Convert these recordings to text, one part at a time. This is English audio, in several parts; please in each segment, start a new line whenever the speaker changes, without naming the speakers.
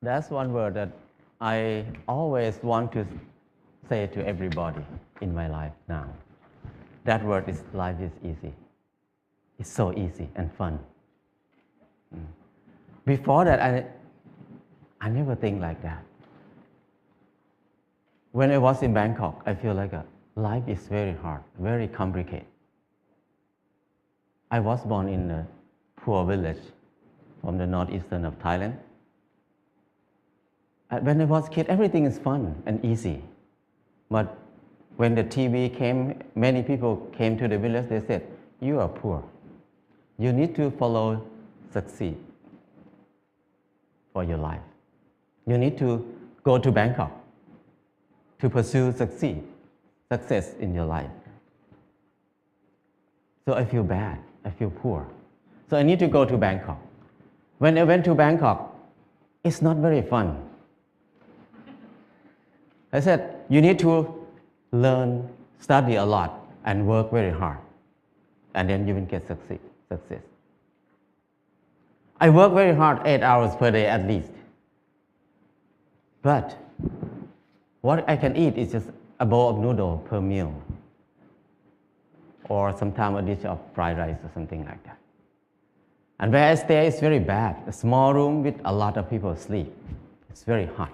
That's one word that I always want to say to everybody in my life now. That word is life is easy. It's so easy and fun. Before that, I never think like that. When I was in Bangkok, I feel like life is very hard, very complicated. I was born in a poor village from the northeastern of Thailand. When I was a kid, everything is fun and easy. But when the TV came, many people came to the village, they said, you are poor. You need to follow succeed for your life. You need to go to Bangkok to pursue success in your life. So I feel bad, I feel poor. So I need to go to Bangkok. When I went to Bangkok, it's not very fun. I said, you need to learn, study a lot, and work very hard. And then you will get success. I work very hard, 8 hours per day at least. But what I can eat is just a bowl of noodle per meal. Or sometimes a dish of fried rice or something like that. And where I stay is very bad. A small room with a lot of people sleep. It's very hot.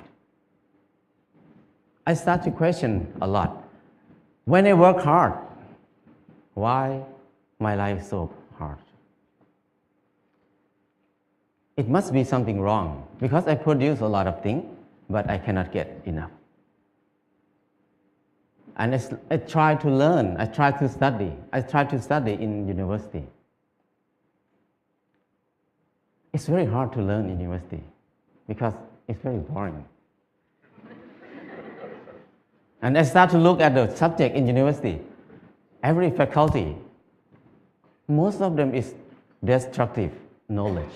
I start to question a lot. When I work hard, why my life is so hard? It must be something wrong because I produce a lot of things, but I cannot get enough. And I try to learn, I try to study. I try to study in university. It's very hard to learn in university because it's very boring. And I start to look at the subject in university. Every faculty, most of them is destructive knowledge.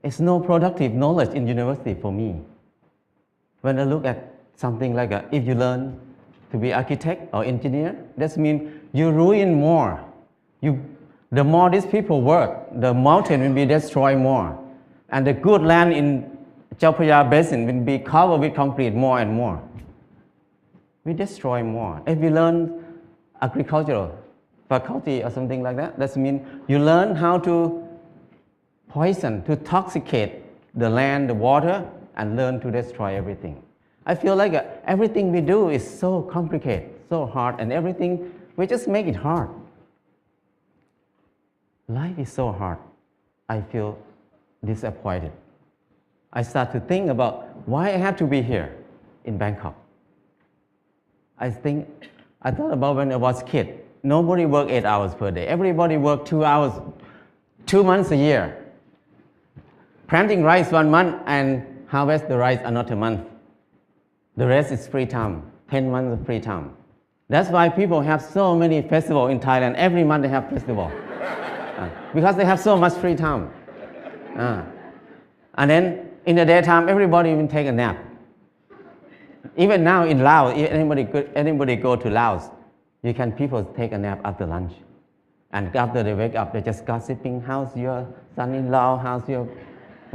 It's no productive knowledge in university for me. When I look at something like if you learn to be architect or engineer, that means you ruin more. The more these people work, the mountain will be destroyed more. And the good land in Chao Phraya Basin will be covered with concrete more and more. We destroy more. If you learn agricultural faculty or something like that, that means you learn how to poison, to toxicate the land, the water, and learn to destroy everything. I feel like everything we do is so complicated, so hard, and everything, we just make it hard. Life is so hard. I feel disappointed. I start to think about why I have to be here in Bangkok. I thought about when I was a kid. Nobody worked 8 hours per day. Everybody worked 2 hours, 2 months a year. Planting rice 1 month and harvest the rice another month. The rest is free time, 10 months of free time. That's why people have so many festivals in Thailand. Every month they have festival. Because they have so much free time. And then in the daytime, everybody will take a nap. Even now in Laos, if anybody go to Laos, people take a nap after lunch. And after they wake up, they just gossiping, how's your son-in-law, how's your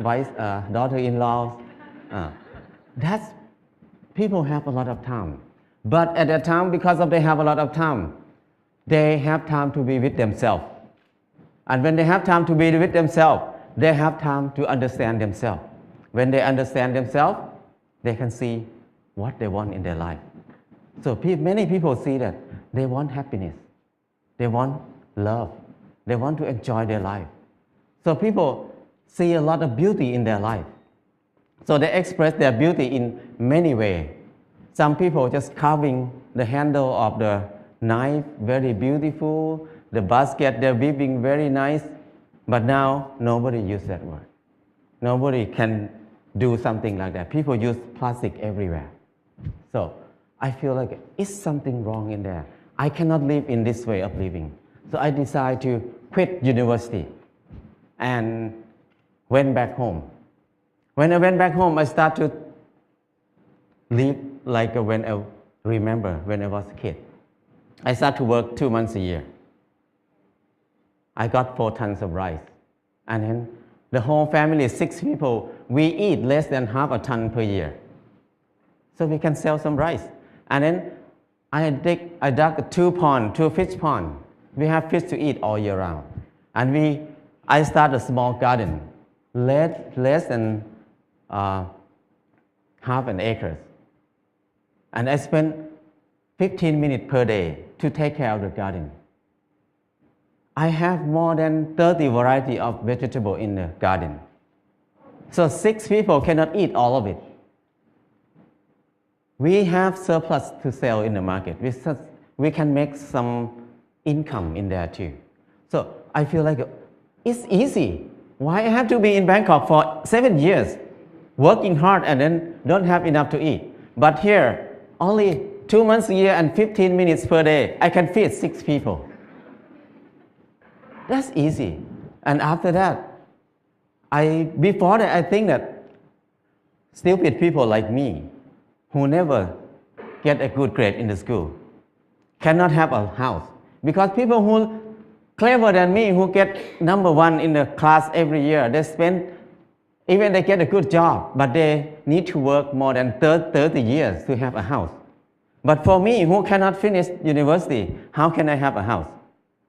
daughter-in-law. People have a lot of time. But at that time, because they have a lot of time, they have time to be with themselves. And when they have time to be with themselves, they have time to understand themselves. When they understand themselves, they can see what they want in their life. So many people see that they want happiness. They want love. They want to enjoy their life. So people see a lot of beauty in their life. So they express their beauty in many ways. Some people just carving the handle of the knife, very beautiful. The basket, they're weaving very nice. But now, nobody uses that word. Nobody can do something like that. People use plastic everywhere. So I feel like it's something wrong in there. I cannot live in this way of living. So I decided to quit university and went back home. When I went back home, I started to live like when I remember when I was a kid. I started to work 2 months a year. I got 4 tons of rice. And then The whole family, 6 people, we eat less than half a ton per year. So we can sell some rice. And then I dug 2 fish pond. We have fish to eat all year round. And I started a small garden, less than half an acre. And I spent 15 minutes per day to take care of the garden. I have more than 30 varieties of vegetables in the garden. So 6 people cannot eat all of it. We have surplus to sell in the market. We can make some income in there too. So I feel like it's easy. Why I have to be in Bangkok for 7 years, working hard and then don't have enough to eat? But here, only 2 months a year and 15 minutes per day, I can feed 6 people. That's easy. And after that, before that, I think that stupid people like me, who never get a good grade in the school, cannot have a house. Because people who clever than me, who get number 1 in the class every year, even they get a good job, but they need to work more than 30 years to have a house. But for me, who cannot finish university, how can I have a house?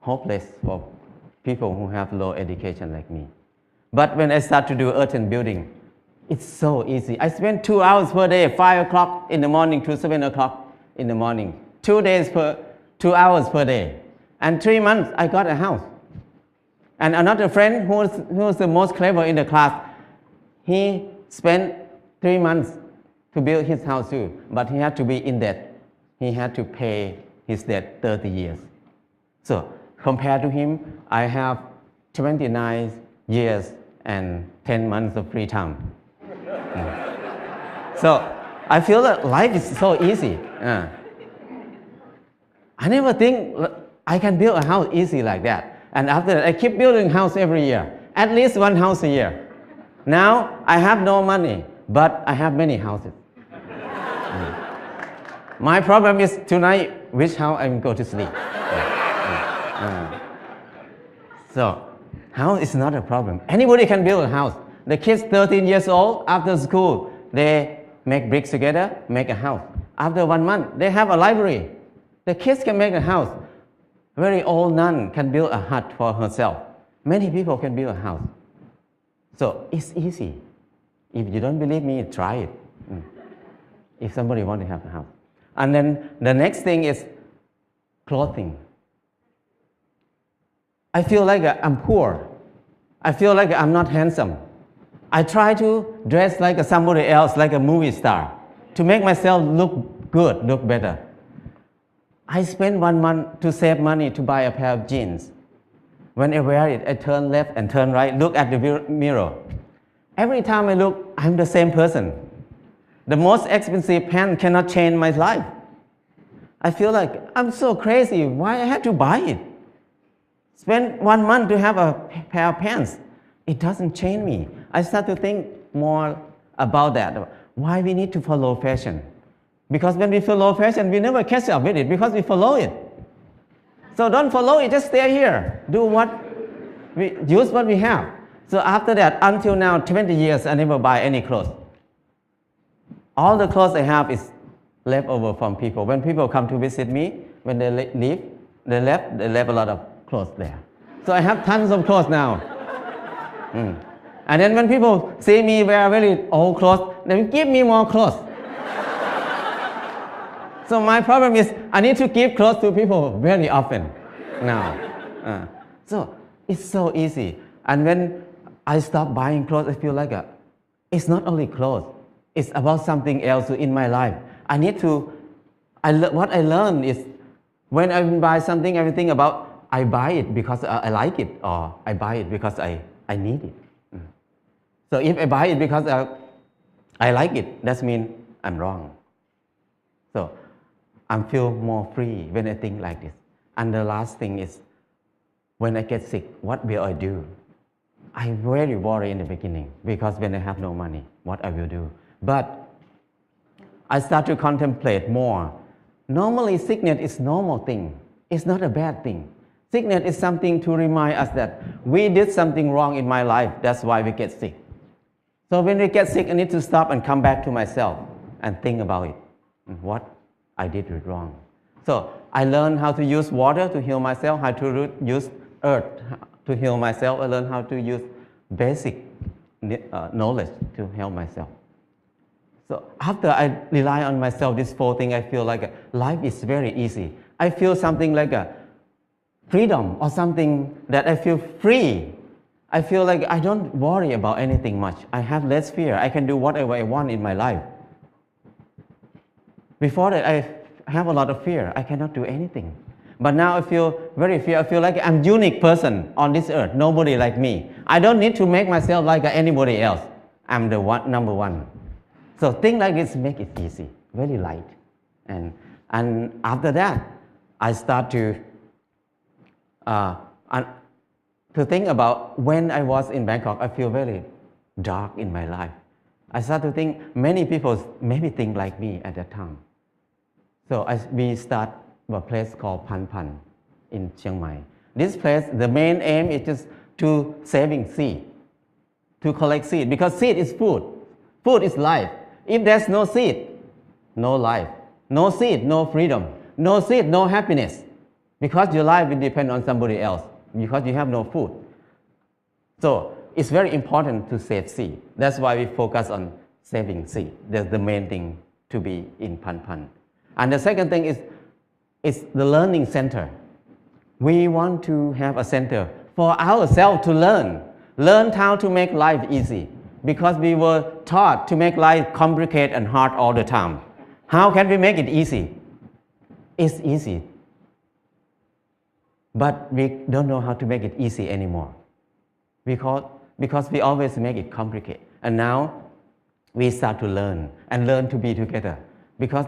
Hopeless for people who have low education like me. But when I start to do earth and building, it's so easy. I spend 2 hours per day, 5 o'clock in the morning to 7 o'clock in the morning. 2 hours per day. And 3 months, I got a house. And another friend who was the most clever in the class, he spent 3 months to build his house too, but he had to be in debt. He had to pay his debt 30 years. So compared to him, I have 29 years and 10 months of free time. So I feel that life is so easy. I never think I can build a house easy like that. And after that, I keep building house every year, at least 1 house a year. Now I have no money, but I have many houses. My problem is tonight, which house I'm going to sleep. So house is not a problem. Anybody can build a house. The kids 13 years old, after school, they make bricks together, make a house. After 1 month, they have a library. The kids can make a house. Very old nun can build a hut for herself. Many people can build a house. So it's easy. If you don't believe me, try it. If somebody wants to have a house. And then the next thing is clothing. I feel like I'm poor. I feel like I'm not handsome. I try to dress like somebody else, like a movie star, to make myself look good, look better. I spend 1 month to save money to buy a pair of jeans. When I wear it, I turn left and turn right, look at the mirror. Every time I look, I'm the same person. The most expensive pants cannot change my life. I feel like I'm so crazy. Why I have to buy it? Spend 1 month to have a pair of pants. It doesn't change me. I start to think more about that. Why we need to follow fashion? Because when we follow fashion, we never catch up with it because we follow it. So don't follow it, just stay here. Use what we have. So after that, until now, 20 years, I never buy any clothes. All the clothes I have is left over from people. When people come to visit me, when they leave, they left a lot of clothes there. So I have tons of clothes now. And then when people see me wear very old clothes, they give me more clothes. So my problem is I need to give clothes to people very often now. So it's so easy. And when I stop buying clothes, I feel like it's not only clothes. It's about something else in my life. What I learned is when I buy something, everything about I buy it because I like it, or I buy it because I need it. So if I buy it because I like it, that means I'm wrong. So I feel more free when I think like this. And the last thing is, when I get sick, what will I do? I very worry in the beginning because when I have no money, what I will do. But I start to contemplate more. Normally, sickness is normal thing. It's not a bad thing. Sickness is something to remind us that we did something wrong in my life. That's why we get sick. So when we get sick, I need to stop and come back to myself and think about it. What I did wrong. So I learned how to use water to heal myself, how to use earth to heal myself. I learned how to use basic knowledge to help myself. So after I rely on myself, this 4 things, I feel like life is very easy. I feel something like a freedom or something that I feel free. I feel like I don't worry about anything much. I have less fear. I can do whatever I want in my life. Before that, I have a lot of fear. I cannot do anything. But now I feel very fear. I feel like I'm a unique person on this earth. Nobody like me. I don't need to make myself like anybody else. I'm the number one. So things like this make it easy, very light. And after that, I start to think about when I was in Bangkok, I feel very dark in my life. I start to think many people maybe think like me at that time. So we start a place called Pan Pan in Chiang Mai. This place, the main aim is just to saving seed, to collect seed, because seed is food. Food is life. If there's no seed, no life. No seed, no freedom. No seed, no happiness. Because your life will depend on somebody else, because you have no food. So it's very important to save seed. That's why we focus on saving seed. That's the main thing to be in Pan Pan. And the second thing is the learning center. We want to have a center for ourselves to learn how to make life easy, because we were taught to make life complicated and hard all the time. How can we make it easy? It's easy, but we don't know how to make it easy anymore, because we always make it complicated. And now we start to learn to be together, because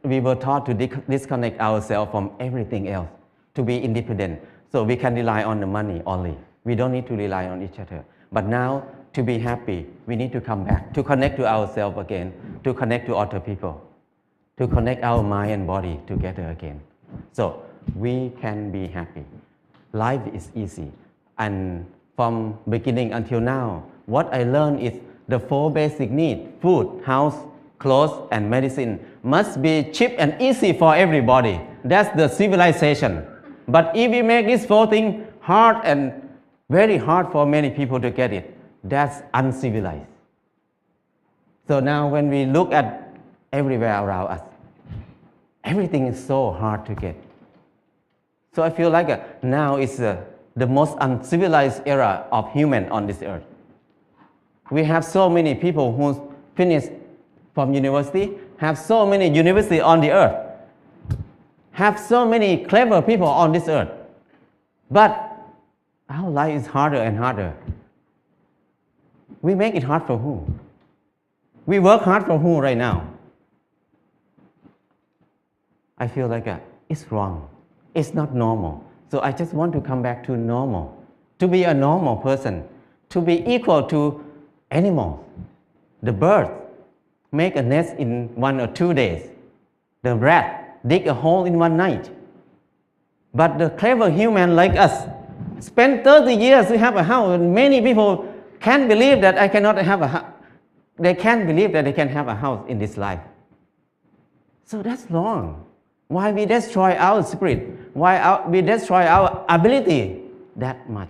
we were taught to disconnect ourselves from everything else, to be independent, so we can rely on the money only. We don't need to rely on each other. But now, to be happy, we need to come back, to connect to ourselves again, to connect to other people, to connect our mind and body together again. So we can be happy. Life is easy. And from beginning until now, what I learned is the 4 basic needs, food, house, clothes, and medicine, must be cheap and easy for everybody. That's the civilization. But if we make these 4 things hard and very hard for many people to get it, that's uncivilized. So now when we look at everywhere around us, everything is so hard to get. So I feel like now is the most uncivilized era of human on this earth. We have so many people who finish from university, have so many universities on the earth, have so many clever people on this earth. But our life is harder and harder. We make it hard for who? We work hard for who right now? I feel like it's wrong. It's not normal. So I just want to come back to normal, to be a normal person, to be equal to animals. The bird make a nest in 1 or 2 days. The rat dig a hole in 1 night. But the clever human like us spend 30 years to have a house. Many people can't believe that I cannot have a house. They can't believe that they can have a house in this life. So that's wrong. Why we destroy our spirit? Why we destroy our ability that much?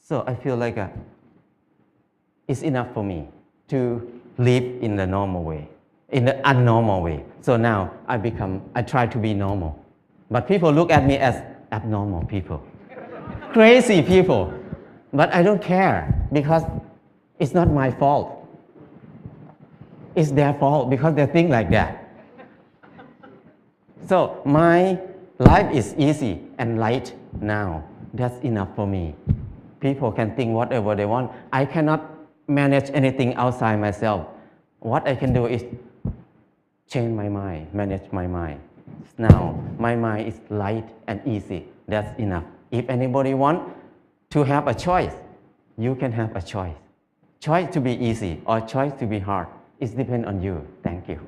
So I feel like it's enough for me to live in the normal way, in the abnormal way. So now I try to be normal. But people look at me as abnormal people, crazy people. But I don't care, because it's not my fault. It's their fault because they think like that. So my life is easy and light now. That's enough for me. People can think whatever they want. I cannot manage anything outside myself. What I can do is change my mind, manage my mind. Now my mind is light and easy. That's enough. If anybody wants to have a choice, you can have a choice. Choice to be easy or choice to be hard. It depends on you. Thank you.